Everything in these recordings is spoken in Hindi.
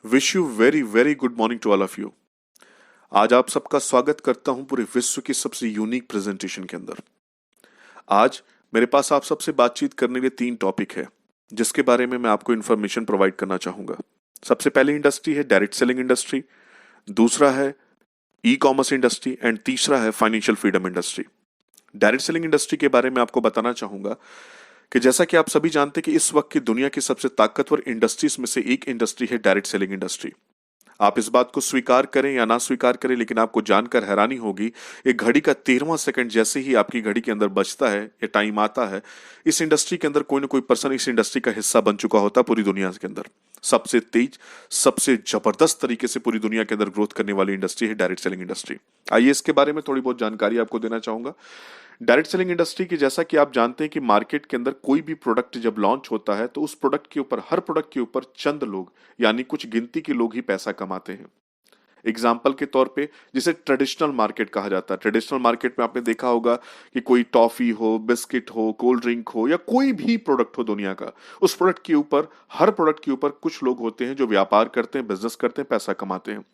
Wish you very very good morning to all of you. आज आप सबका स्वागत करता हूं पूरे विश्व की सबसे यूनिक प्रेजेंटेशन के अंदर। आज मेरे पास आप सबसे बातचीत करने के लिए 3 टॉपिक है जिसके बारे में मैं आपको इन्फॉर्मेशन प्रोवाइड करना चाहूंगा। सबसे पहली इंडस्ट्री है डायरेक्ट सेलिंग इंडस्ट्री, दूसरा है ई कॉमर्स इंडस्ट्री एंड तीसरा है financial freedom industry. Direct selling industry के बारे में आपको बताना चाहूंगा कि जैसा कि आप सभी जानते हैं कि इस वक्त की दुनिया की सबसे ताकतवर इंडस्ट्रीज में से एक इंडस्ट्री है डायरेक्ट सेलिंग इंडस्ट्री। आप इस बात को स्वीकार करें या ना स्वीकार करें, लेकिन आपको जानकर हैरानी होगी, एक घड़ी का 13वां सेकंड जैसे ही आपकी घड़ी के अंदर बजता है या टाइम आता है, इस इंडस्ट्री के अंदर कोई ना कोई पर्सन इस इंडस्ट्री का हिस्सा बन चुका होता है। पूरी दुनिया के अंदर सबसे तेज, सबसे जबरदस्त तरीके से पूरी दुनिया के अंदर ग्रोथ करने वाली इंडस्ट्री है डायरेक्ट सेलिंग इंडस्ट्री। आइए इसके बारे में थोड़ी बहुत जानकारी आपको देना चाहूंगा। डायरेक्ट सेलिंग इंडस्ट्री की, जैसा कि आप जानते हैं कि मार्केट के अंदर कोई भी प्रोडक्ट जब लॉन्च होता है तो उस प्रोडक्ट के ऊपर, हर प्रोडक्ट के ऊपर चंद लोग यानी कुछ गिनती के लोग ही पैसा कमाते हैं। एग्जाम्पल के तौर पे जिसे ट्रेडिशनल मार्केट कहा जाता है, ट्रेडिशनल मार्केट में आपने देखा होगा कि कोई टॉफी हो, बिस्किट हो, कोल्ड ड्रिंक हो या कोई भी प्रोडक्ट हो दुनिया का, उस प्रोडक्ट के ऊपर, हर प्रोडक्ट के ऊपर कुछ लोग होते हैं जो व्यापार करते हैं, बिजनेस करते हैं, पैसा कमाते हैं।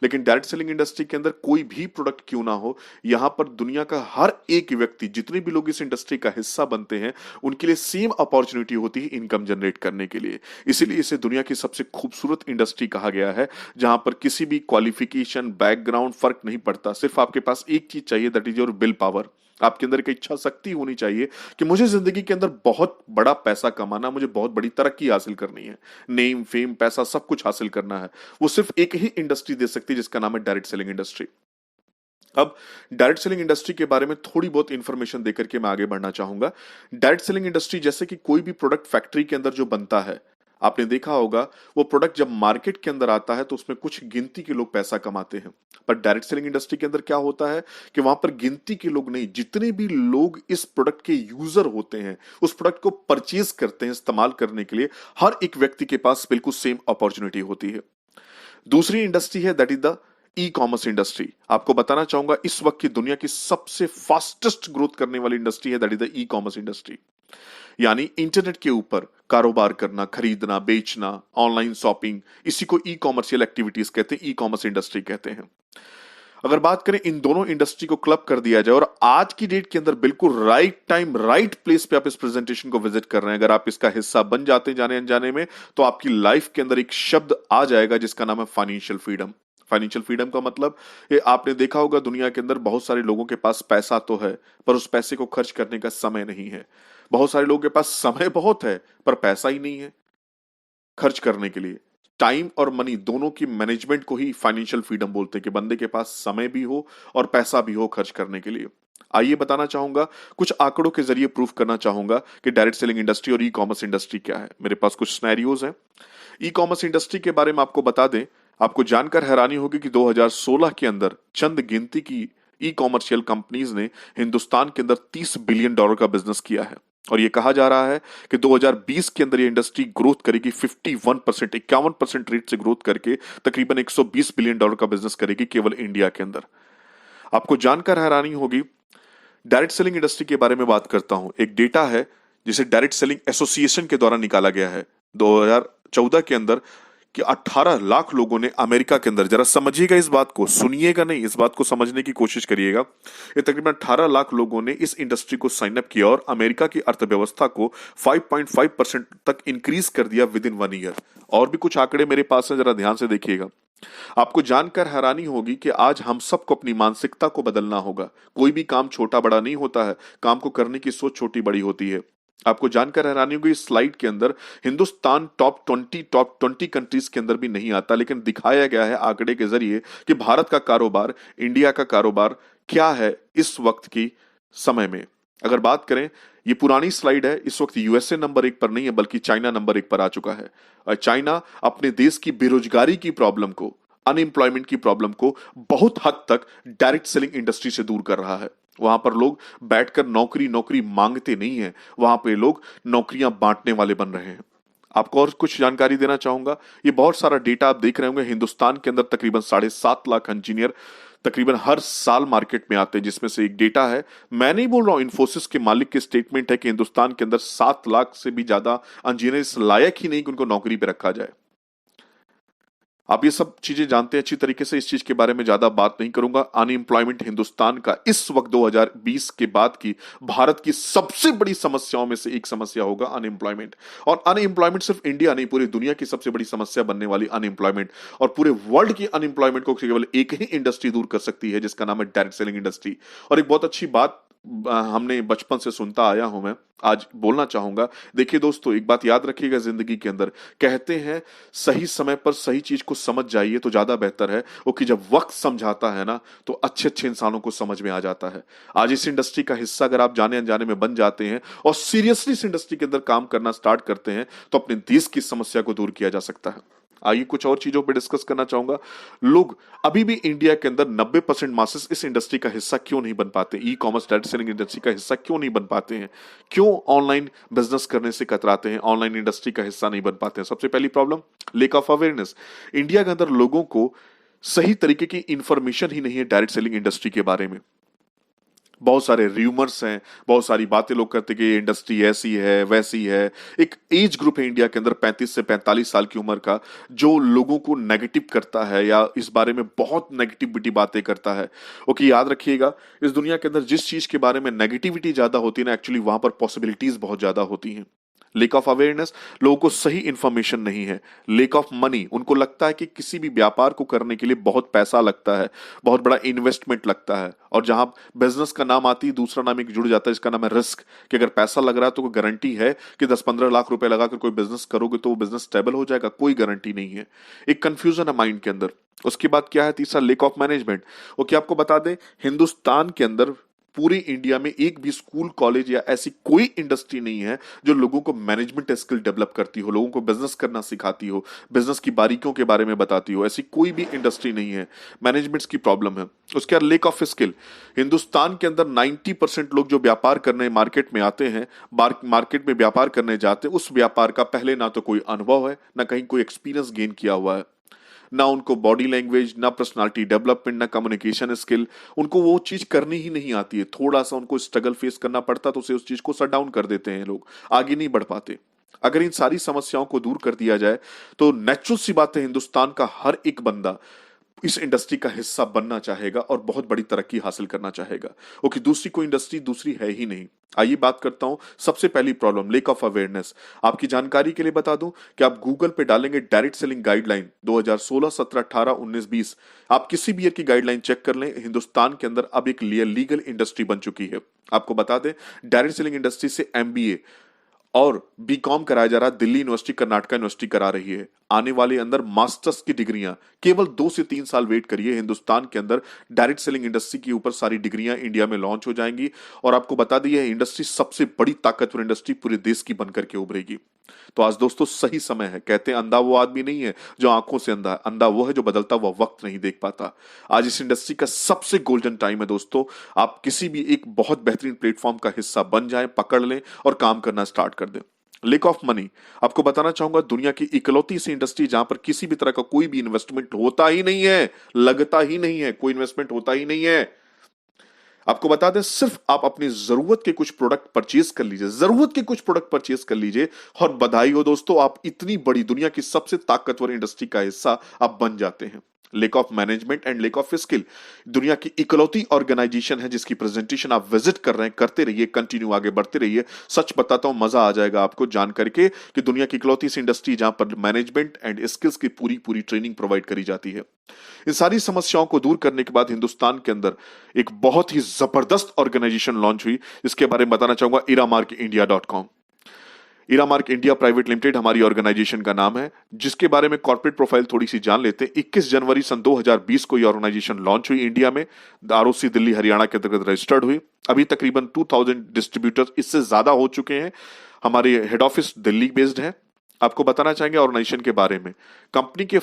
लेकिन डायरेक्ट सेलिंग इंडस्ट्री के अंदर कोई भी प्रोडक्ट क्यों ना हो, यहां पर दुनिया का हर एक व्यक्ति, जितने भी लोग इस इंडस्ट्री का हिस्सा बनते हैं, उनके लिए सेम अपॉर्चुनिटी होती है इनकम जनरेट करने के लिए। इसीलिए इसे दुनिया की सबसे खूबसूरत इंडस्ट्री कहा गया है, जहां पर किसी भी क्वालिफिकेशन, बैकग्राउंड फर्क नहीं पड़ता। सिर्फ आपके पास एक चीज चाहिए, that is your will power. आपके अंदर एक इच्छा शक्ति होनी चाहिए कि मुझे जिंदगी के अंदर बहुत बड़ा पैसा कमाना, मुझे बहुत बड़ी तरक्की हासिल करनी है, नेम, फेम, पैसा सब कुछ हासिल करना है। वो सिर्फ एक ही इंडस्ट्री दे सकती है जिसका नाम है डायरेक्ट सेलिंग इंडस्ट्री। अब डायरेक्ट सेलिंग इंडस्ट्री के बारे में थोड़ी बहुत इंफॉर्मेशन देकर के मैं आगे बढ़ना चाहूंगा। डायरेक्ट सेलिंग इंडस्ट्री, जैसे कि कोई भी प्रोडक्ट फैक्ट्री के अंदर जो बनता है, आपने देखा होगा वो प्रोडक्ट जब मार्केट के अंदर आता है तो उसमें कुछ गिनती के लोग पैसा कमाते हैं। पर डायरेक्ट सेलिंग इंडस्ट्री के अंदर क्या होता है कि वहां पर गिनती के लोग नहीं, जितने भी लोग इस प्रोडक्ट के यूजर होते हैं, उस प्रोडक्ट को परचेज करते हैं इस्तेमाल करने के लिए, हर एक व्यक्ति के पास बिल्कुल सेम अपॉर्चुनिटी होती है। दूसरी इंडस्ट्री है that is the e commerce industry. आपको बताना चाहूंगा इस वक्त की दुनिया की सबसे फास्टेस्ट ग्रोथ करने वाली इंडस्ट्री है that is the e commerce industry. यानी इंटरनेट के ऊपर कारोबार करना, खरीदना, बेचना, ऑनलाइन शॉपिंग, इसी को ई कॉमर्शियल एक्टिविटीज कहते हैं, ई कॉमर्स इंडस्ट्री कहते हैं। अगर बात करें इन दोनों इंडस्ट्री को क्लब कर दिया जाए और आज की डेट के अंदर बिल्कुल राइट टाइम, राइट प्लेस पे आप इस प्रेजेंटेशन को विजिट कर रहे हैं, अगर आप इसका हिस्सा बन जाते हैं जाने अनजाने में, तो आपकी लाइफ के अंदर एक शब्द आ जाएगा जिसका नाम है फाइनेंशियल फ्रीडम। फाइनेंशियल फ्रीडम का मतलब, ये आपने देखा होगा दुनिया के अंदर बहुत सारे लोगों के पास पैसा तो है पर उस पैसे को खर्च करने का समय नहीं है। बहुत सारे लोगों के पास समय बहुत है पर पैसा ही नहीं है खर्च करने के लिए। टाइम और मनी दोनों की मैनेजमेंट को ही फाइनेंशियल फ्रीडम बोलते हैं, कि बंदे के पास समय भी हो और पैसा भी हो खर्च करने के लिए। आइए बताना चाहूंगा, कुछ आंकड़ों के जरिए प्रूफ करना चाहूंगा कि डायरेक्ट सेलिंग इंडस्ट्री और ई कॉमर्स इंडस्ट्री क्या है। मेरे पास कुछ सिनेरियोज हैं। ई कॉमर्स इंडस्ट्री के बारे में आपको बता दें, आपको जानकर हैरानी होगी कि 2016 के अंदर चंद गिनती की ई कॉमर्शियल कंपनीज ने हिंदुस्तान के अंदर $30 बिलियन का बिजनेस किया है। और ये कहा जा रहा है कि 2020 के अंदर ये इंडस्ट्री ग्रोथ करेगी 51%, 51% रेट से ग्रोथ करके तकरीबन $120 बिलियन का बिजनेस करेगी केवल इंडिया के अंदर। आपको जानकर हैरानी होगी, डायरेक्ट सेलिंग इंडस्ट्री के बारे में बात करता हूं। एक डेटा है जिसे डायरेक्ट सेलिंग एसोसिएशन के द्वारा निकाला गया है 2014 के अंदर, कि 18 लाख लोगों ने अमेरिका के अंदर, जरा समझिएगा इस बात को, सुनिएगा नहीं, इस बात को समझने की कोशिश करिएगा। ये तकरीबन 18 लाख लोगों ने इस इंडस्ट्री को साइन अप किया और अमेरिका की अर्थव्यवस्था को 5.5% तक इंक्रीज कर दिया विद इन 1 ईयर। और भी कुछ आंकड़े मेरे पास हैं, जरा ध्यान से देखिएगा। आपको जानकर हैरानी होगी कि आज हम सबको अपनी मानसिकता को बदलना होगा। कोई भी काम छोटा बड़ा नहीं होता है, काम को करने की सोच छोटी बड़ी होती है। आपको जानकर हैरानी होगी, इस स्लाइड के अंदर हिंदुस्तान टॉप 20 कंट्रीज के अंदर भी नहीं आता, लेकिन दिखाया गया है आंकड़े के जरिए कि भारत का कारोबार, इंडिया का कारोबार क्या है इस वक्त की समय में। अगर बात करें, ये पुरानी स्लाइड है, इस वक्त यूएसए नंबर 1 पर नहीं है बल्कि चाइना नंबर 1 पर आ चुका है। और चाइना अपने देश की बेरोजगारी की प्रॉब्लम को, अनएम्प्लॉयमेंट की प्रॉब्लम को बहुत हद तक डायरेक्ट सेलिंग इंडस्ट्री से दूर कर रहा है। वहां पर लोग बैठकर नौकरी नौकरी मांगते नहीं है, वहां पे लोग नौकरियां बांटने वाले बन रहे हैं। आपको और कुछ जानकारी देना चाहूंगा, ये बहुत सारा डेटा आप देख रहे होंगे। हिंदुस्तान के अंदर तकरीबन 7.5 लाख इंजीनियर तकरीबन हर साल मार्केट में आते हैं, जिसमें से एक डेटा है, मैं नहीं बोल रहा हूं, इन्फोसिस के मालिक के स्टेटमेंट है कि हिंदुस्तान के अंदर 7 लाख से भी ज्यादा इंजीनियर इस लायक ही नहीं कि उनको नौकरी पे रखा जाए। आप ये सब चीजें जानते हैं अच्छी तरीके से, इस चीज के बारे में ज्यादा बात नहीं करूंगा। अनएम्प्लॉयमेंट हिंदुस्तान का इस वक्त 2020 के बाद की भारत की सबसे बड़ी समस्याओं में से एक समस्या होगा अनएम्प्लॉयमेंट। और अनएम्प्लॉयमेंट सिर्फ इंडिया नहीं, पूरी दुनिया की सबसे बड़ी समस्या बनने वाली अनएम्प्लॉयमेंट। और पूरे वर्ल्ड की अनएम्प्लॉयमेंट को केवल एक ही इंडस्ट्री दूर कर सकती है, जिसका नाम है डायरेक्ट सेलिंग इंडस्ट्री। और एक बहुत अच्छी बात हमने बचपन से सुनता आया हूं, मैं आज बोलना चाहूंगा। देखिए दोस्तों, एक बात याद रखिएगा जिंदगी के अंदर, कहते हैं सही समय पर सही चीज को समझ जाइए तो ज्यादा बेहतर है। वो कि जब वक्त समझाता है ना, तो अच्छे अच्छे इंसानों को समझ में आ जाता है। आज इस इंडस्ट्री का हिस्सा अगर आप जाने अनजाने में बन जाते हैं और सीरियसली इस इंडस्ट्री के अंदर काम करना स्टार्ट करते हैं, तो अपने देश की समस्या को दूर किया जा सकता है। आइए कुछ और चीजों पे डिस्कस करना चाहूंगा। लोग अभी भी इंडिया के अंदर 90% मासेस इस इंडस्ट्री का हिस्सा क्यों नहीं बन पाते, e commerce direct selling industry का हिस्सा क्यों नहीं बन पाते हैं, क्यों ऑनलाइन बिजनेस करने से कतराते हैं, ऑनलाइन इंडस्ट्री का हिस्सा नहीं बन पाते हैं। सबसे पहली problem, lake of awareness. India के अंदर लोगों को सही तरीके की इंफॉर्मेशन ही नहीं है डायरेक्ट सेलिंग इंडस्ट्री के बारे में। बहुत सारे र्यूमर्स हैं, बहुत सारी बातें लोग करते कि ये इंडस्ट्री ऐसी है वैसी है। एक एज ग्रुप है इंडिया के अंदर 35 से 45 साल की उम्र का, जो लोगों को नेगेटिव करता है या इस बारे में बहुत नेगेटिविटी बातें करता है। ओके, याद रखिएगा, इस दुनिया के अंदर जिस चीज के बारे में नेगेटिविटी ज्यादा होती है ना, एक्चुअली वहां पर पॉसिबिलिटीज बहुत ज्यादा होती हैं। लेक ऑफ अवेयरनेस, लोगों को सही इंफॉर्मेशन नहीं है। लेक ऑफ मनी, उनको लगता है कि किसी भी व्यापार को करने के लिए बहुत पैसा लगता है, बहुत बड़ा इन्वेस्टमेंट लगता है। और जहां बिजनेस का नाम आती है, दूसरा नाम एक जुड़ जाता है जिसका नाम है रिस्क, कि अगर पैसा लग रहा है तो कोई गारंटी है कि 10-15 लाख रुपए लगाकर कोई बिजनेस करोगे तो वो बिजनेस स्टेबल हो जाएगा? कोई गारंटी नहीं है। एक कंफ्यूजन है माइंड के अंदर। उसके बाद क्या है तीसरा, लेक ऑफ मैनेजमेंट। वो क्या आपको बता दें, हिंदुस्तान के अंदर पूरे इंडिया में एक भी स्कूल कॉलेज या ऐसी कोई इंडस्ट्री नहीं है जो लोगों को मैनेजमेंट स्किल डेवलप करती हो, लोगों को बिजनेस करना सिखाती हो, बिजनेस की बारीकियों के बारे में बताती हो। ऐसी कोई भी इंडस्ट्री नहीं है। मैनेजमेंट की प्रॉब्लम है। उसके बाद लेक ऑफ स्किल। हिंदुस्तान के अंदर 90% लोग जो व्यापार करने मार्केट में आते हैं, मार्केट में व्यापार करने जाते हैं, उस व्यापार का पहले ना तो कोई अनुभव है, ना कहीं कोई एक्सपीरियंस गेन किया हुआ है, ना उनको बॉडी लैंग्वेज, ना पर्सनालिटी डेवलपमेंट, ना कम्युनिकेशन स्किल। उनको वो चीज करनी ही नहीं आती है। थोड़ा सा उनको स्ट्रगल फेस करना पड़ता तो उसे उस चीज को शट डाउन कर देते हैं, लोग आगे नहीं बढ़ पाते। अगर इन सारी समस्याओं को दूर कर दिया जाए तो नेचुरल सी बात है, हिंदुस्तान का हर एक बंदा इस इंडस्ट्री का हिस्सा बनना चाहेगा और बहुत बड़ी तरक्की हासिल करना चाहेगा। ओके, दूसरी कोई इंडस्ट्री दूसरी है ही नहीं। आइए बात करता हूं सबसे पहली प्रॉब्लम, लेक ऑफ अवेयरनेस। आपकी जानकारी के लिए बता दूं कि आप गूगल पे डालेंगे डायरेक्ट सेलिंग गाइडलाइन 2016, 17, 18, 19, 20, आप किसी भी ईयर की गाइडलाइन चेक कर लें, हिंदुस्तान के अंदर अब एक लीगल इंडस्ट्री बन चुकी है। आपको बता दें, डायरेक्ट सेलिंग इंडस्ट्री से एमबीए और बीकॉम कराया जा रहा है। दिल्ली यूनिवर्सिटी, कर्नाटका यूनिवर्सिटी करा रही है। आने वाले अंदर मास्टर्स की डिग्रियां, केवल 2 से 3 साल वेट करिए, हिंदुस्तान के अंदर डायरेक्ट सेलिंग इंडस्ट्री के ऊपर सारी डिग्रियां इंडिया में लॉन्च हो जाएंगी। और आपको बता दी, यह इंडस्ट्री सबसे बड़ी ताकतवर इंडस्ट्री पूरे देश की बनकर के उभरेगी। तो आज दोस्तों सही समय है। कहते हैं अंधा वो आदमी नहीं है जो आंखों से अंधा है, अंधा वो है जो बदलता हुआ वक्त नहीं देख पाता। आज इस इंडस्ट्री का सबसे गोल्डन टाइम है दोस्तों। आप किसी भी एक बहुत बेहतरीन प्लेटफॉर्म का हिस्सा बन जाएं, पकड़ लें और काम करना स्टार्ट कर दें। लेक ऑफ मनी, आपको बताना चाहूंगा, दुनिया की इकलौती सी इंडस्ट्री जहां पर किसी भी तरह का कोई भी इन्वेस्टमेंट होता ही नहीं है, लगता ही नहीं है, कोई इन्वेस्टमेंट होता ही नहीं है। आपको बता दें, सिर्फ आप अपनी जरूरत के कुछ प्रोडक्ट परचेज कर लीजिए, जरूरत के कुछ प्रोडक्ट परचेज कर लीजिए, और बधाई हो दोस्तों, आप इतनी बड़ी दुनिया की सबसे ताकतवर इंडस्ट्री का हिस्सा आप बन जाते हैं। Lake of management and lake of skill, दुनिया की इकलौती ऑर्गेनाइजेशन है जिसकी प्रेजेंटेशन आप विजिट कर रहे हैं, करते रहिए, कंटिन्यू आगे बढ़ते रहिए। सच बताता हूं, मजा आ जाएगा आपको जान करके कि दुनिया की इकलौती सी इंडस्ट्री जहां पर मैनेजमेंट एंड स्किल्स की पूरी पूरी ट्रेनिंग प्रोवाइड करी जाती है। इन सारी समस्याओं को दूर करने के बाद हिंदुस्तान के अंदर एक बहुत ही जबरदस्त ऑर्गेनाइजेशन लॉन्च हुई, जिसके बारे में बताना चाहूंगा, iramarkindia.com। इरामार्क इंडिया प्राइवेट लिमिटेड हमारी ऑर्गेनाइजेशन का नाम है, जिसके बारे में कॉर्पोरेट प्रोफाइल थोड़ी सी जान लेते हैं। 21 जनवरी सन 2020 को यह ऑर्गेनाइजेशन लॉन्च हुई इंडिया में, आरओसी दिल्ली हरियाणा के अंतर्गत रजिस्टर्ड हुई। अभी तकरीबन 2000 डिस्ट्रीब्यूटर्स, इससे ज्यादा हो चुके हैं। हमारे हेड ऑफिस दिल्ली बेस्ड है। आपको बताना चाहेंगे ऑर्गेनाइजेशन के बारे में। कंपनी के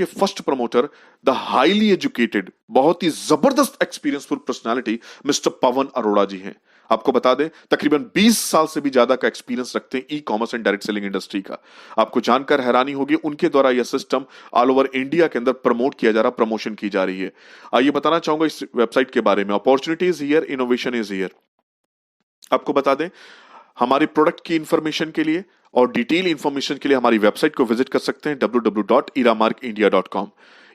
first promoter the highly educated, बहुत ही जबरदस्त एक्सपीरियंसफुल पर्सनालिटी मिस्टर पवन अरोड़ा जी हैं। आपको बता दें, तकरीबन 20 साल से भी ज्यादा का एक्सपीरियंस रखते हैं e commerce and direct selling industry का। आपको जानकर हैरानी होगी, उनके द्वारा यह सिस्टम ऑल ओवर इंडिया के अंदर प्रमोट किया जा रहा, प्रमोशन की जा रही है। आइए बताना चाहूंगा इस वेबसाइट के बारे में। Opportunity is here, innovation is here. आपको बता दें, हमारे प्रोडक्ट की इंफॉर्मेशन के लिए और डिटेल इंफॉर्मेशन के लिए हमारी वेबसाइट को विजिट कर सकते हैं www.iramarkindia.com।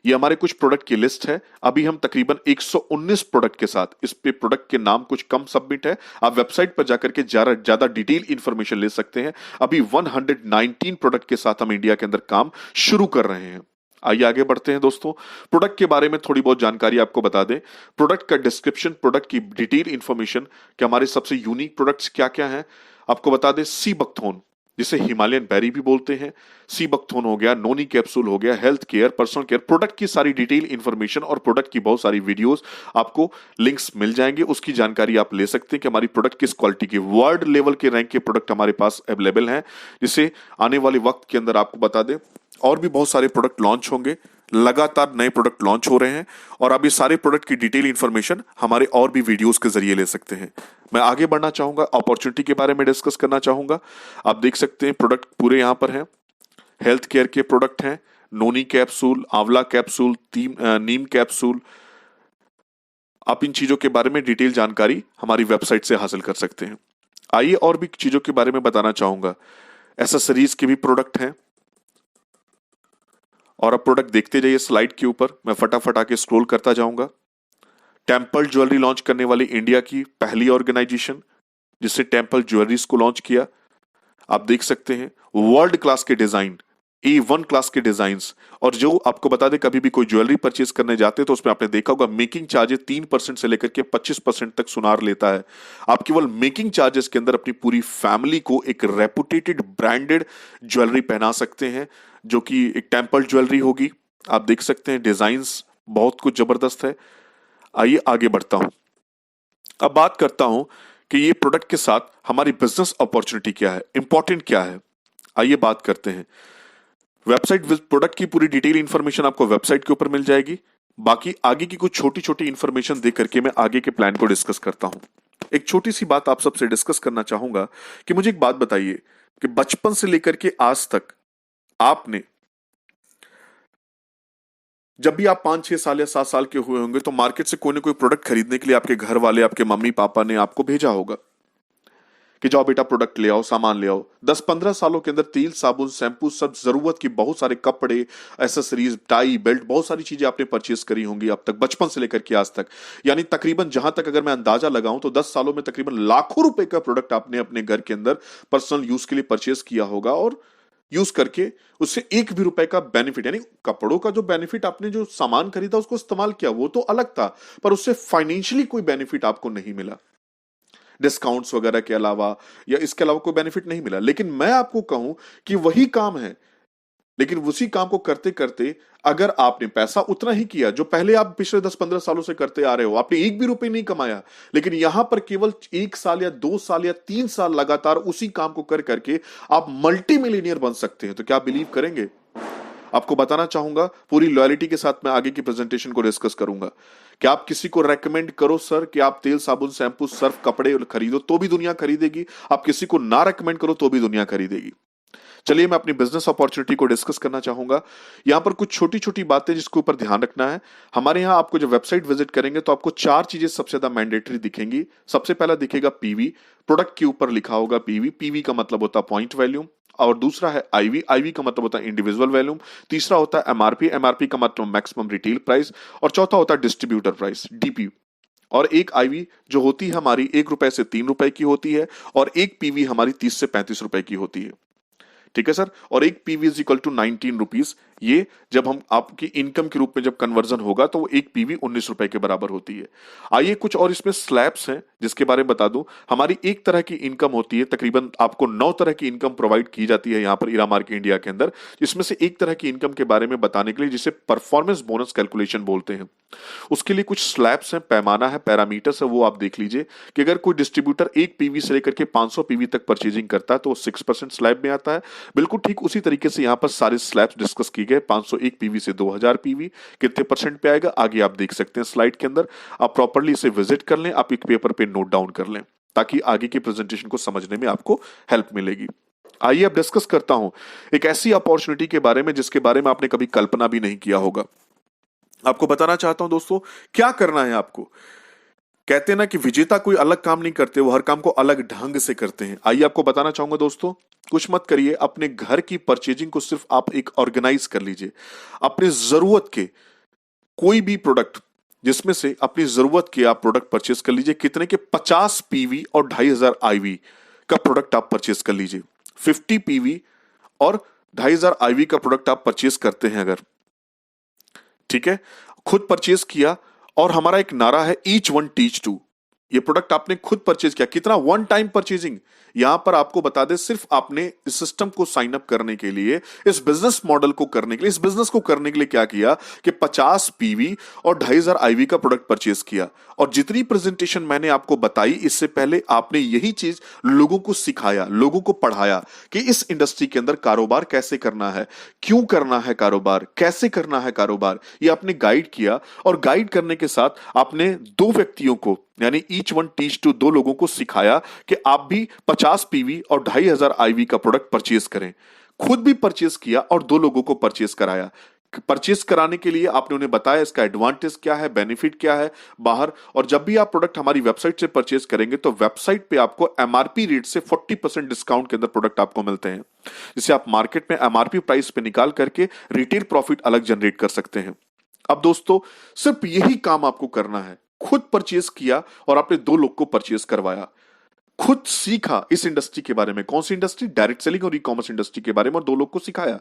ये हमारे कुछ प्रोडक्ट की लिस्ट है। अभी हम तकरीबन 119 प्रोडक्ट के साथ, इस पे प्रोडक्ट के नाम कुछ कम सबमिट है, आप वेबसाइट पर जाकर के ज्यादा डिटेल इंफॉर्मेशन ले सकते हैं। अभी 119 प्रोडक्ट के साथ हम इंडिया के अंदर काम शुरू कर रहे हैं। आइए आगे बढ़ते हैं दोस्तों। प्रोडक्ट के बारे में थोड़ी बहुत जानकारी आपको बता दें। प्रोडक्ट का डिस्क्रिप्शन, प्रोडक्ट की डिटेल इंफॉर्मेशन कि हमारे सबसे यूनिक प्रोडक्ट्स क्या क्या हैं आपको बता दें। सी बकथोन, जिसे हिमालयन बेरी भी बोलते हैं, सी बकथोन हो गया, नोनी कैप्सूल हो गया, health care, personal care, product की सारी डिटेल इंफॉर्मेशन और प्रोडक्ट की बहुत सारी वीडियोस आपको लिंक्स मिल जाएंगे। उसकी जानकारी आप ले सकते हैं कि हमारी प्रोडक्ट किस क्वालिटी की, वर्ल्ड लेवल के रैंक के प्रोडक्ट हमारे पास अवेलेबल हैं, जिसे आने वाले वक्त के अंदर आपको बता दें और भी बहुत सारे प्रोडक्ट लॉन्च होंगे। लगातार नए प्रोडक्ट लॉन्च हो रहे हैं और आप ये सारे प्रोडक्ट की डिटेल इंफॉर्मेशन हमारे और भी वीडियोस के जरिए ले सकते हैं। मैं आगे बढ़ना चाहूंगा, अपॉर्चुनिटी के बारे में डिस्कस करना चाहूंगा। आप देख सकते हैं प्रोडक्ट पूरे यहां पर हैं। हेल्थ केयर के प्रोडक्ट हैं, नोनी कैप्सूल, आंवला कैप्सूल, नीम कैप्सूल। आप इन चीजों के बारे में डिटेल जानकारी हमारी वेबसाइट से हासिल कर सकते हैं। आइए और भी चीजों के बारे में बताना चाहूंगा। एसेसरीज के भी प्रोडक्ट हैं और अब प्रोडक्ट देखते जाइए स्लाइड के ऊपर, मैं फटाफट आके स्क्रॉल करता जाऊंगा। टेम्पल ज्वेलरी लॉन्च करने वाली इंडिया की पहली ऑर्गेनाइजेशन, जिससे टेम्पल ज्वेलरीज को लॉन्च किया। आप देख सकते हैं वर्ल्ड क्लास के डिजाइन, A1 क्लास के डिजाइन्स। और जो आपको बता दें, कभी भी कोई ज्वेलरी परचेज करने जाते हैं तो उसमें आपने देखा होगा मेकिंग चार्जेस 3% से लेकर के 25% तक सुनार लेता है। आप केवल मेकिंग चार्जेस के अंदर अपनी पूरी फैमिली को एक रेपुटेटेड ब्रांडेड ज्वेलरी पहना सकते हैं, जो कि एक टेम्पल ज्वेलरी होगी। आप देख सकते हैं डिजाइन्स बहुत कुछ जबरदस्त है। आइए आगे बढ़ता हूं। अब बात करता हूं कि ये प्रोडक्ट के साथ हमारी बिजनेस अपॉर्चुनिटी क्या है, इंपॉर्टेंट क्या है। आइए बात करते हैं। वेबसाइट प्रोडक्ट की पूरी डिटेल इंफॉर्मेशन आपको वेबसाइट के ऊपर मिल जाएगी। बाकी आगे की कुछ छोटी छोटी इंफॉर्मेशन दे करके मैं आगे के प्लान को डिस्कस करता हूं। एक छोटी सी बात आप सबसे डिस्कस करना चाहूंगा कि मुझे एक बात बताइए कि बचपन से लेकर के आज तक आपने, जब भी आप 5-6 साल या 7 साल के हुए होंगे, तो मार्केट से कोई ना कोई प्रोडक्ट खरीदने के लिए आपके घर वाले, आपके मम्मी पापा ने आपको भेजा होगा कि जाओ बेटा प्रोडक्ट ले आओ, सामान ले आओ। 10-15 सालों के अंदर तेल, साबुन, शैम्पू, सब जरूरत की बहुत सारे कपड़े, एसेसरीज, टाई, बेल्ट, बहुत सारी चीजें आपने परचेज करी होंगी अब तक, बचपन से लेकर के आज तक। यानी तकरीबन जहां तक अगर मैं अंदाजा लगाऊं तो 10 सालों में तकरीबन लाखों रुपए का प्रोडक्ट आपने अपने घर के अंदर पर्सनल यूज के लिए परचेज किया होगा और यूज करके उससे एक भी रुपए का बेनिफिट, यानी कपड़ों का जो बेनिफिट, आपने जो सामान खरीदा उसको इस्तेमाल किया वो तो अलग था, पर उससे फाइनेंशियली कोई बेनिफिट आपको नहीं मिला, डिस्काउंट्स वगैरह के अलावा या इसके अलावा कोई बेनिफिट नहीं मिला। लेकिन मैं आपको कहूं कि वही काम है, लेकिन उसी काम को करते करते अगर आपने पैसा उतना ही किया जो पहले आप पिछले 10-15 सालों से करते आ रहे हो, आपने एक भी रुपए नहीं कमाया, लेकिन यहां पर केवल 1 साल या 2 साल या 3 साल लगातार उसी काम को कर करके आप मल्टी मिलियनियर बन सकते हैं, तो क्या बिलीव करेंगे? आपको बताना चाहूंगा, पूरी लॉयल्टी के साथ मैं आगे की प्रेजेंटेशन को डिस्कस करूंगा कि आप किसी को रेकमेंड करो सर कि आप तेल, साबुन, शैम्पू, सर्फ, कपड़े खरीदो तो भी दुनिया खरीदेगी, आप किसी को ना रेकमेंड करो तो भी दुनिया खरीदेगी। चलिए मैं अपनी बिजनेस अपॉर्चुनिटी को डिस्कस करना चाहूंगा। यहां पर कुछ छोटी छोटी बातें जिसके ऊपर ध्यान रखना है। हमारे यहां आपको जब वेबसाइट विजिट करेंगे तो आपको 4 चीजें सबसे ज्यादा मैंडेटरी दिखेंगी। सबसे पहला दिखेगा पीवी, प्रोडक्ट के ऊपर लिखा होगा पीवी। पीवी का मतलब होता है पॉइंट वैल्यूम, और दूसरा है आईवी, आईवी का मतलब होता है इंडिविजुअल वैल्यूम, तीसरा होता है एमआरपी, एमआरपी का मतलब मैक्सिमम रिटेल प्राइस, और चौथा होता है डिस्ट्रीब्यूटर प्राइस, डीपी। और एक आईवी जो होती है हमारी 1 रुपए से 3 रुपए की होती है, और एक पीवी हमारी 30 से 35 रुपए की होती है। ठीक है सर। और एक PV is equal to 19 rupees. ये जब हम आपकी इनकम के रूप में जब कन्वर्जन होगा तो वो एक पीवी 19 रुपए के बराबर होती है। आइए कुछ और इसमें स्लैब्स हैं जिसके बारे में बता दूं। हमारी एक तरह की इनकम होती है, तकरीबन आपको 9 तरह की इनकम प्रोवाइड की जाती है यहाँ पर इरामार्क इंडिया के अंदर। इसमें से एक तरह की इनकम के बारे में बताने के लिए, जिसे परफॉर्मेंस बोनस कैलकुलेशन बोलते हैं, उसके लिए कुछ स्लैब्स हैं, पैमाना है, पैरामीटर्स है, वो आप देख लीजिए कि अगर कोई डिस्ट्रीब्यूटर एक पीवी से लेकर के 500 पीवी तक परचेजिंग करता है तो वो 6% स्लैब में आता है। बिल्कुल ठीक उसी तरीके से यहाँ पर सारे स्लैब्स डिस्कस की गए। 501 पीवी से 2000 पीवी कितने परसेंट पे आएगा, आगे आप देख सकते हैं स्लाइड के अंदर। आप प्रॉपर्ली इसे विजिट कर लें, आप एक पेपर पे नोट डाउन कर लें ताकि आगे की प्रेजेंटेशन को समझने में आपको हेल्प मिलेगी। आइए अब डिस्कस करता हूं एक ऐसी अपॉर्चुनिटी के बारे में जिसके बारे में आपने कभी कल्पना भी नहीं किया होगा। आपको बताना चाहता हूं दोस्तों, क्या करना है आपको। कहते हैं ना कि विजेता कोई अलग काम नहीं करते, वो हर काम को अलग ढंग से करते हैं। आइए आपको बताना चाहूंगा दोस्तों, कुछ मत करिए, अपने घर की परचेजिंग को सिर्फ आप एक ऑर्गेनाइज कर लीजिए। अपने जरूरत के कोई भी प्रोडक्ट, जिसमें से अपनी जरूरत के आप प्रोडक्ट परचेज कर लीजिए। कितने के? 50 पीवी और 2500 आईवी का प्रोडक्ट आप परचेज कर लीजिए। 50 पीवी और 2500 आईवी का प्रोडक्ट आप परचेज करते हैं अगर, ठीक है, खुद परचेज किया। और हमारा एक नारा है ईच वन टीच टू। ये प्रोडक्ट आपने खुद परचेज किया, कितना? One time purchasing. यहां पर आपको बता दें, सिर्फ आपने इस सिस्टम को साइन अप करने के लिए, इस बिजनेस मॉडल को करने के लिए, इस बिजनेस को करने के लिए क्या किया कि 50 पीवी और 2500 आईवी का प्रोडक्ट परचेज किया। और जितनी प्रेजेंटेशन मैंने आपको बताई इससे पहले, आपने यही चीज लोगों को सिखाया, लोगों को पढ़ाया कि इस इंडस्ट्री के अंदर कारोबार कैसे करना है, क्यों करना है कारोबार, कैसे करना है कारोबार, ये आपने गाइड किया। और गाइड करने के साथ आपने दो व्यक्तियों को, यानी ईच वन टीच टू, दो लोगों को सिखाया कि आप भी 50 पीवी और 2500 आईवी का प्रोडक्ट परचेज करें। खुद भी परचेज किया और दो लोगों को परचेज कराया। परचेज कराने के लिए आपने उन्हें बताया इसका एडवांटेज क्या है, बेनिफिट क्या है बाहर। और जब भी आप प्रोडक्ट हमारी वेबसाइट से परचेज करेंगे तो वेबसाइट पे आपको एमआरपी रेट से 40% डिस्काउंट के अंदर प्रोडक्ट आपको मिलते हैं, जिसे आप मार्केट में एमआरपी प्राइस पे निकाल करके रिटेल प्रॉफिट अलग जनरेट कर सकते हैं। अब दोस्तों, सिर्फ यही काम आपको करना है। खुद परचेज किया और आपने दो लोग को परचेज करवाया, खुद सीखा इस इंडस्ट्री के बारे में। कौन सी इंडस्ट्री? डायरेक्ट सेलिंग और ई कॉमर्स इंडस्ट्री के बारे में, और दो लोग को सिखाया।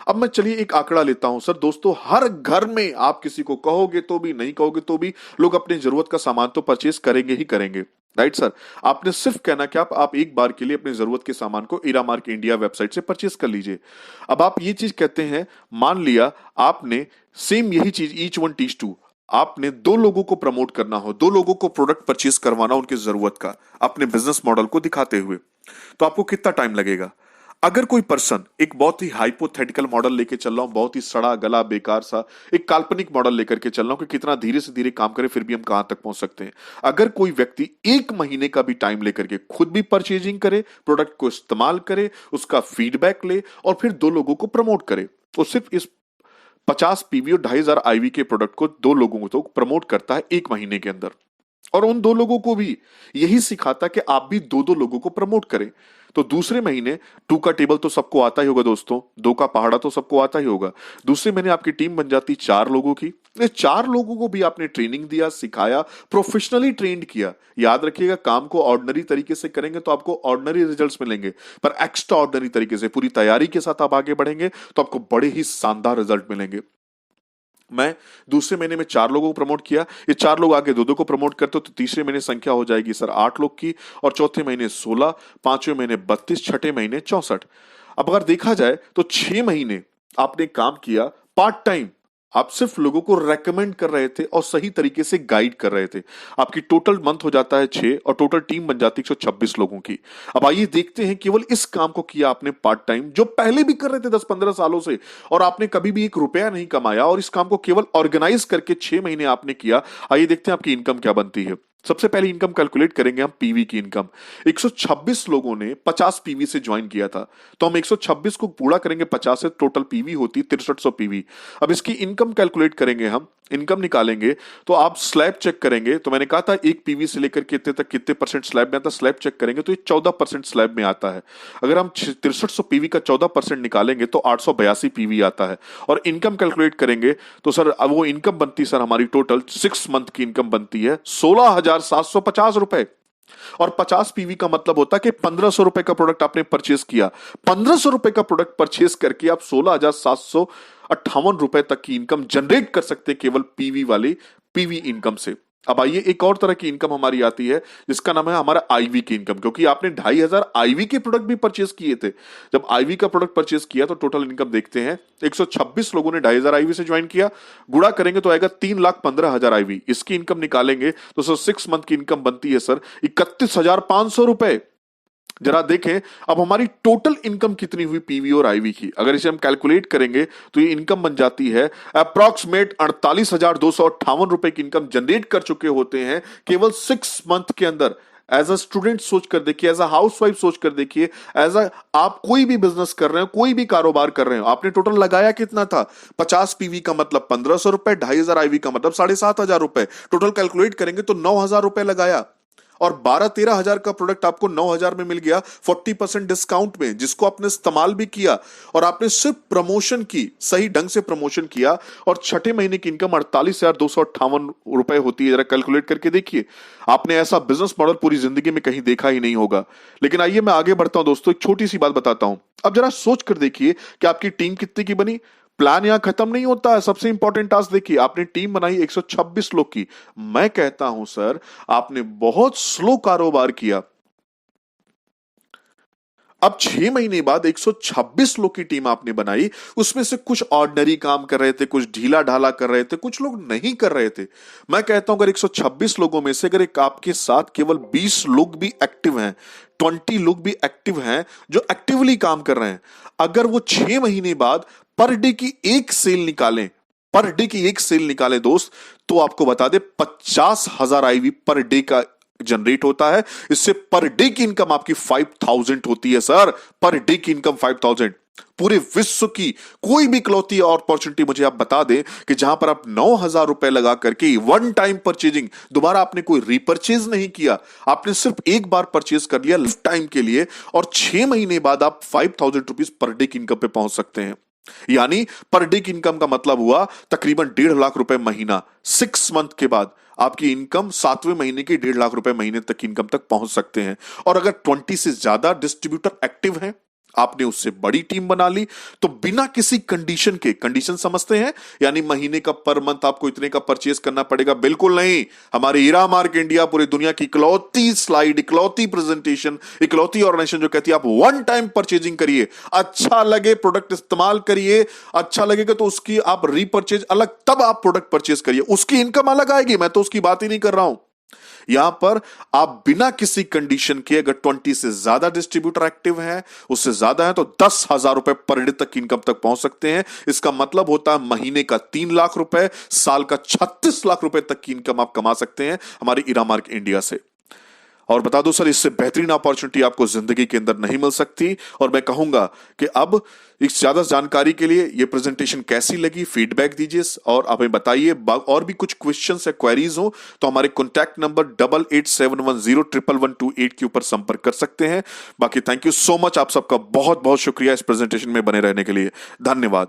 अब मैं चलिए एक आंकड़ा लेता हूं सर। दोस्तों, हर घर में आप किसी को कहोगे तो भी, नहीं कहोगे तो भी, लोग अपनी जरूरत का सामान तो परचेज करेंगे ही करेंगे, राइट सर? आपने सिर्फ कहना कि आप एक बार के लिए अपनी जरूरत के सामान को इरामार्क इंडिया वेबसाइट से परचेज कर लीजिए। अब आप ये चीज कहते हैं, मान लिया आपने सेम यही चीज ईच वन टीच टू, आपने दो लोगों को प्रमोट करना हो, दो लोगों को प्रोडक्ट परचेज करवाना उनकी जरूरत का, अपने बिजनेस मॉडल को दिखाते हुए, तो आपको कितना टाइम लगेगा? अगर कोई पर्सन एक बहुत ही हाइपोथेटिकल मॉडल लेके चल रहा हूं, बहुत ही सड़ा गला बेकार सा एक काल्पनिक मॉडल लेकर के चल रहा हूं कि कितना धीरे से धीरे काम करे फिर भी हम कहां तक पहुंच सकते हैं। अगर कोई व्यक्ति 1 महीने का भी टाइम लेकर के खुद भी परचेजिंग करे, प्रोडक्ट को इस्तेमाल करे, उसका फीडबैक ले और फिर दो लोगों को प्रमोट करे, तो सिर्फ इस 50 पीवी और 2500 आईवी के प्रोडक्ट को दो लोगों को तो प्रमोट करता है 1 महीने के अंदर। और उन दो लोगों को भी यही सिखाता कि आप भी दो दो लोगों को प्रमोट करें। तो दूसरे महीने 2 का टेबल तो सबको आता ही होगा दोस्तों, 2 का पहाड़ा तो सबको आता ही होगा। दूसरे महीने आपकी टीम बन जाती 4 लोगों की। ये 4 लोगों को भी आपने ट्रेनिंग दिया, सिखाया, प्रोफेशनली ट्रेंड किया। याद रखिएगा, काम को ऑर्डिनरी तरीके से करेंगे तो आपको ऑर्डिनरी रिजल्ट्स मिलेंगे, पर एक्स्ट्रा ऑर्डिनरी तरीके से पूरी तैयारी के साथ आप आगे बढ़ेंगे तो आपको बड़े ही शानदार रिजल्ट मिलेंगे। मैं दूसरे महीने में 4 लोगों को प्रमोट किया, ये 4 लोग आगे दो दो को प्रमोट करते हो तो तीसरे महीने संख्या हो जाएगी सर 8 लोग की, और चौथे महीने 16, पांचवें महीने 32, छठे महीने 64। अब अगर देखा जाए तो 6 महीने आपने काम किया पार्ट टाइम, आप सिर्फ लोगों को रेकमेंड कर रहे थे और सही तरीके से गाइड कर रहे थे। आपकी टोटल मंथ हो जाता है 6 और टोटल टीम बन जाती है 126 लोगों की। अब आइए देखते हैं, केवल इस काम को किया आपने पार्ट टाइम, जो पहले भी कर रहे थे 10-15 सालों से, और आपने कभी भी 1 रुपया नहीं कमाया, और इस काम को केवल ऑर्गेनाइज करके 6 महीने आपने किया। आइए देखते हैं आपकी इनकम क्या बनती है। सबसे पहले इनकम कैलकुलेट करेंगे हम, पीवी की इनकम। 126 लोगों ने 50 पीवी से ज्वाइन किया था, तो हम 126 को पूरा करेंगे 50 से, टोटल पीवी होती 6300 पीवी। अब इसकी इनकम कैलकुलेट करेंगे हम, इनकम निकालेंगे तो आप स्लैब चेक करेंगे। तो मैंने कहा था एक पीवी से लेकर कितने तक कितने परसेंट स्लैब में आता, स्लैब चेक करेंगे तो ये 14% स्लैब में आता है। अगर हम 6300 पीवी का 14% निकालेंगे तो 882 पीवी आता है। और इनकम कैलकुलेट करेंगे तो सर अब वो इनकम बनती है सर हमारी टोटल 6 मंथ की इनकम बनती है 16,750 रुपए। और 50 पीवी का मतलब होता है कि 1500 रुपए का प्रोडक्ट आपने परचेस किया। 1500 रुपए का प्रोडक्ट परचेस करके आप 16,758 रुपए तक की इनकम जनरेट कर सकते हैं केवल पीवी वाली पीवी इनकम से। अब आइए एक और तरह की इनकम हमारी आती है जिसका नाम है हमारा आईवी की इनकम, क्योंकि आपने 2500 आईवी के प्रोडक्ट भी परचेस किए थे। जब आईवी का प्रोडक्ट परचेस किया तो टोटल इनकम देखते हैं, 126 लोगों ने 2500 आईवी से ज्वाइन किया, गुणा करेंगे तो आएगा 3,15,000 आईवी। इसकी इनकम निकालेंगे तो सर 6 मंथ की इनकम बनती है सर 31,500 रुपए। जरा देखें अब हमारी टोटल इनकम कितनी हुई पीवी और आईवी की। अगर इसे हम कैलकुलेट करेंगे तो ये इनकम बन जाती है अप्रॉक्सीमेट 48,258 रुपए की इनकम जनरेट कर चुके होते हैं केवल 6 मंथ के अंदर। एज अ स्टूडेंट सोच कर देखिए, एज अ हाउसवाइफ सोच कर देखिए, एज अ आप कोई भी बिजनेस कर रहे हो, कोई भी कारोबार कर रहे हो, आपने टोटल लगाया कितना था? 50 पीवी का मतलब 1500 रुपए, 2500 आईवी का मतलब 7,500 रुपए। टोटल कैलकुलेट करेंगे तो 9,000 रुपए लगाया। और 12-13 हजार का प्रोडक्ट आपको 9,000 में मिल गया 40% डिस्काउंट में, जिसको आपने इस्तेमाल भी किया और आपने सिर्फ प्रमोशन की, सही ढंग से प्रमोशन किया और छठे महीने की इनकम 48,258 रुपए होती है। जरा कैलकुलेट करके देखिए, आपने ऐसा बिजनेस मॉडल पूरी जिंदगी में कहीं देखा ही नहीं होगा। लेकिन आइए मैं आगे बढ़ता हूं दोस्तों, एक छोटी सी बात बताता हूं। अब जरा सोच कर देखिए कि आपकी टीम कितने की बनी। प्लान यहां खत्म नहीं होता है। सबसे इंपॉर्टेंट टास्क देखिए, आपने टीम बनाई 126 लोग की। मैं कहता हूं सर, आपने बहुत स्लो कारोबार किया। अब 6 महीने बाद 126 लोग की टीम आपने बनाई, उसमें से कुछ ऑर्डिनरी काम कर रहे थे, कुछ ढीला ढाला कर रहे थे, कुछ लोग नहीं कर रहे थे। मैं कहता हूं अगर 126 लोगों में से अगर एक आपके साथ केवल 20 लोग भी एक्टिव हैं, 20 लोग भी एक्टिव हैं जो एक्टिवली काम कर रहे हैं, अगर वो 6 महीने बाद पर डे की एक सेल निकालें, पर डे की एक सेल निकालें दोस्त, तो आपको बता दे 50,000 आईवी पर डे का जनरेट होता है। इससे पर डे की इनकम आपकी 5,000 होती है सर। पर डे की इनकम 5,000। पूरे विश्व की कोई भी इकलौती और अपॉर्चुनिटी मुझे आप बता दें कि जहां पर आप 9,000 रुपए लगा करके वन टाइम परचेजिंग, दोबारा आपने कोई रिपर्चेज नहीं किया, आपने सिर्फ एक बार परचेज कर लिया लाइफ टाइम के लिए, और 6 महीने बाद आप 5,000 रुपीज पर डे की इनकम पे पहुंच सकते हैं। यानी पर डे की इनकम का मतलब हुआ तकरीबन 1.5 लाख रुपए महीना। 6 मंथ के बाद आपकी इनकम 7वें महीने की 1.5 लाख रुपए महीने तक की इनकम तक पहुंच सकते हैं। और अगर 20 से ज्यादा डिस्ट्रीब्यूटर एक्टिव हैं, आपने उससे बड़ी टीम बना ली, तो बिना किसी कंडीशन के, कंडीशन समझते हैं, यानी महीने का पर मंथ आपको इतने का परचेज करना पड़ेगा, बिल्कुल नहीं। हमारे ईरा मार्क इंडिया पूरी दुनिया की इकलौती स्लाइड, इकलौती प्रेजेंटेशन, इकलौती ऑर्गेनाइजेशन जो कहती है आप वन टाइम परचेजिंग करिए, अच्छा लगे प्रोडक्ट इस्तेमाल करिए, अच्छा लगेगा तो उसकी आप रीपरचेज अलग, तब आप प्रोडक्ट परचेज करिए, उसकी इनकम अलग आएगी। मैं तो उसकी बात ही नहीं कर रहा हूं। यहां पर आप बिना किसी कंडीशन के अगर 20 से ज्यादा डिस्ट्रीब्यूटर एक्टिव हैं, उससे ज्यादा है, तो 10,000 रुपए पर डे तक की इनकम तक पहुंच सकते हैं। इसका मतलब होता है महीने का 3 लाख रुपए, साल का 36 लाख रुपए तक की इनकम आप कमा सकते हैं हमारे ईरा मार्क इंडिया से। और बता दो सर, इससे बेहतरीन अपॉर्चुनिटी आपको जिंदगी के अंदर नहीं मिल सकती। और मैं कहूंगा कि अब इस ज्यादा जानकारी के लिए ये प्रेजेंटेशन कैसी लगी, फीडबैक दीजिए और हमें बताइए। और भी कुछ क्वेश्चंस या क्वेरीज हो तो हमारे कॉन्टैक्ट नंबर 8871011128 के ऊपर संपर्क कर सकते हैं। बाकी थैंक यू सो मच, आप सबका बहुत बहुत शुक्रिया इस प्रेजेंटेशन में बने रहने के लिए। धन्यवाद।